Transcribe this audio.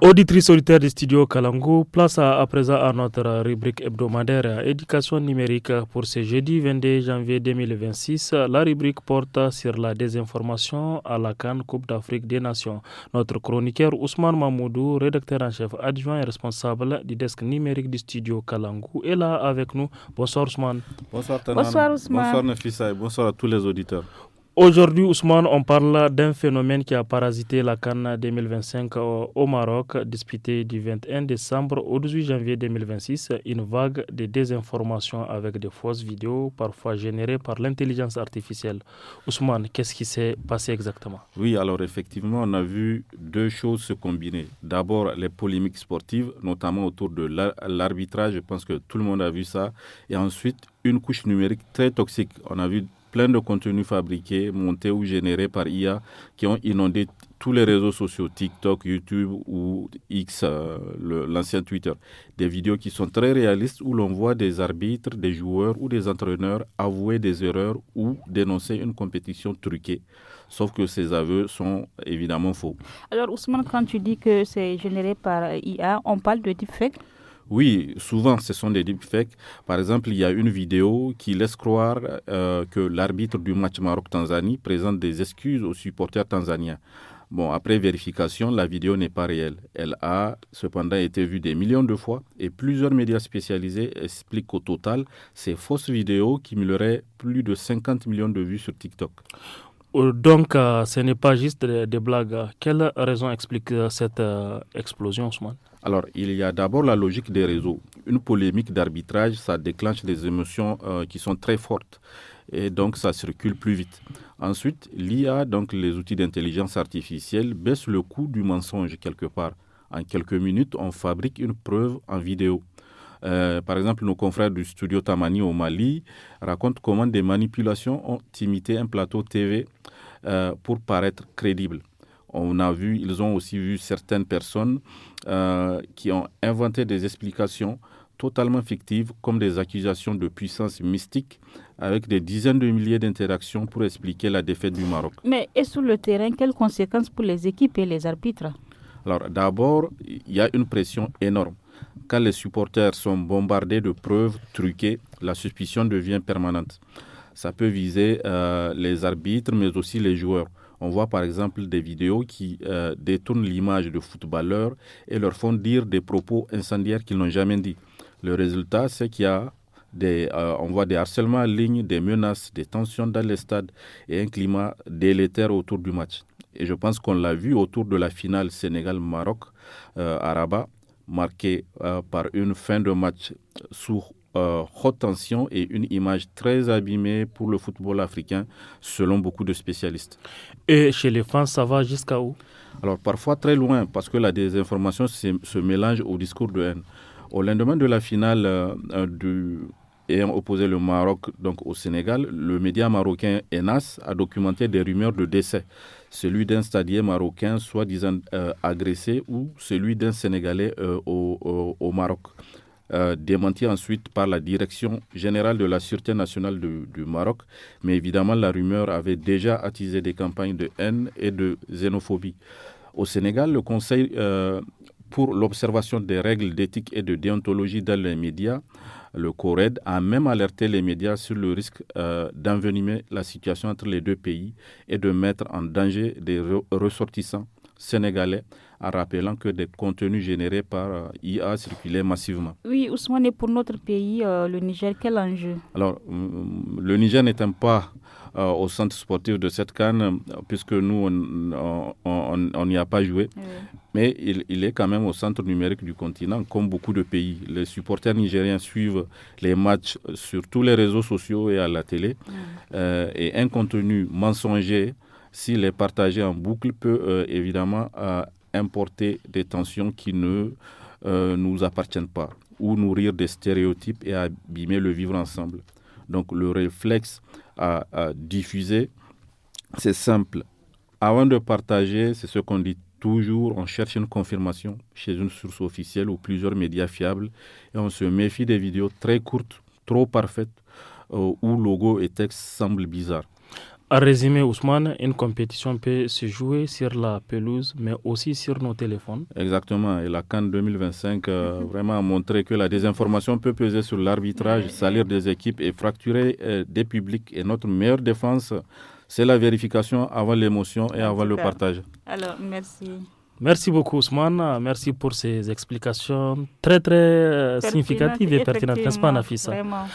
Auditrice solitaire du studio Kalangu, place à présent à notre rubrique hebdomadaire éducation numérique pour ce jeudi 22 janvier 2026. La rubrique porte sur la désinformation à la CAN Coupe d'Afrique des Nations. Notre chroniqueur Ousmane Mamoudou, rédacteur en chef adjoint et responsable du desk numérique du studio Kalangu, est là avec nous. Bonsoir Ousmane. Bonsoir Tanan. Bonsoir Ousmane. Bonsoir Nafissa et bonsoir à tous les auditeurs. Aujourd'hui, Ousmane, on parle d'un phénomène qui a parasité la CAN 2025 au Maroc, disputée du 21 décembre au 18 janvier 2026, une vague de désinformation avec des fausses vidéos, parfois générées par l'intelligence artificielle. Ousmane, qu'est-ce qui s'est passé exactement? Oui, alors effectivement, on a vu deux choses se combiner. D'abord, les polémiques sportives, notamment autour de l'arbitrage, je pense que tout le monde a vu ça. Et ensuite, une couche numérique très toxique. On a vu plein de contenus fabriqués, montés ou générés par IA qui ont inondé tous les réseaux sociaux, TikTok, YouTube ou X, l'ancien Twitter. Des vidéos qui sont très réalistes où l'on voit des arbitres, des joueurs ou des entraîneurs avouer des erreurs ou dénoncer une compétition truquée. Sauf que ces aveux sont évidemment faux. Alors Ousmane, quand tu dis que c'est généré par IA, on parle de deepfake? Oui, souvent ce sont des deepfakes. Par exemple, il y a une vidéo qui laisse croire que l'arbitre du match Maroc-Tanzanie présente des excuses aux supporters tanzaniens. Bon, après vérification, la vidéo n'est pas réelle. Elle a cependant été vue des millions de fois et plusieurs médias spécialisés expliquent qu'au total, ces fausses vidéos cumuleraient plus de 50 millions de vues sur TikTok. Donc, ce n'est pas juste des blagues. Quelle raison explique cette explosion, Ousmane? Alors, il y a d'abord la logique des réseaux. Une polémique d'arbitrage, ça déclenche des émotions qui sont très fortes et donc ça circule plus vite. Ensuite, l'IA, donc les outils d'intelligence artificielle, baissent le coût du mensonge quelque part. En quelques minutes, on fabrique une preuve en vidéo. Par exemple, nos confrères du studio Tamani au Mali racontent comment des manipulations ont imité un plateau TV pour paraître crédibles. Ils ont aussi vu certaines personnes qui ont inventé des explications totalement fictives comme des accusations de puissance mystique avec des dizaines de milliers d'interactions pour expliquer la défaite du Maroc. Mais et sur le terrain, quelles conséquences pour les équipes et les arbitres? Alors d'abord, il y a une pression énorme. Quand les supporters sont bombardés de preuves truquées, la suspicion devient permanente. Ça peut viser les arbitres, mais aussi les joueurs. On voit par exemple des vidéos qui détournent l'image de footballeurs et leur font dire des propos incendiaires qu'ils n'ont jamais dit. Le résultat, c'est qu'il y a on voit des harcèlements en ligne, des menaces, des tensions dans les stades et un climat délétère autour du match. Et je pense qu'on l'a vu autour de la finale Sénégal-Maroc à Rabat, marquée par une fin de match sous haute tension et une image très abîmée pour le football africain, selon beaucoup de spécialistes. Et chez les fans, ça va jusqu'à où? Alors parfois très loin, parce que la désinformation se mélange au discours de haine. Au lendemain de la finale ayant opposé le Maroc donc, au Sénégal, le média marocain ENAS a documenté des rumeurs de décès. Celui d'un stadier marocain soi-disant agressé ou celui d'un Sénégalais au Maroc. Démenti ensuite par la Direction générale de la Sûreté nationale du Maroc. Mais évidemment, la rumeur avait déjà attisé des campagnes de haine et de xénophobie. Au Sénégal, le Conseil pour l'observation des règles d'éthique et de déontologie dans les médias, le CORED, a même alerté les médias sur le risque d'envenimer la situation entre les deux pays et de mettre en danger des ressortissants sénégalais en rappelant que des contenus générés par IA circulaient massivement. Oui, Ousmane, pour notre pays, le Niger, quel enjeu? Alors, le Niger n'étant pas au centre sportif de cette CAN, puisque nous, on n'y a pas joué, mais il est quand même au centre numérique du continent, comme beaucoup de pays. Les supporters nigériens suivent les matchs sur tous les réseaux sociaux et à la télé, et un contenu mensonger, s'il est partagé en boucle, peut évidemment importer des tensions qui ne nous appartiennent pas ou nourrir des stéréotypes et abîmer le vivre ensemble. Donc le réflexe à diffuser, c'est simple. Avant de partager, c'est ce qu'on dit toujours, on cherche une confirmation chez une source officielle ou plusieurs médias fiables et on se méfie des vidéos très courtes, trop parfaites, où logo et texte semblent bizarres. En résumé, Ousmane, une compétition peut se jouer sur la pelouse, mais aussi sur nos téléphones. Exactement. Et la CAN 2025 vraiment a montré que la désinformation peut peser sur l'arbitrage, salir des équipes et fracturer des publics. Et notre meilleure défense, c'est la vérification avant l'émotion et avant le partage. Alors, merci. Merci beaucoup Ousmane, merci pour ces explications très significatives et pertinentes, n'est-ce pas Nafissa? Vraiment.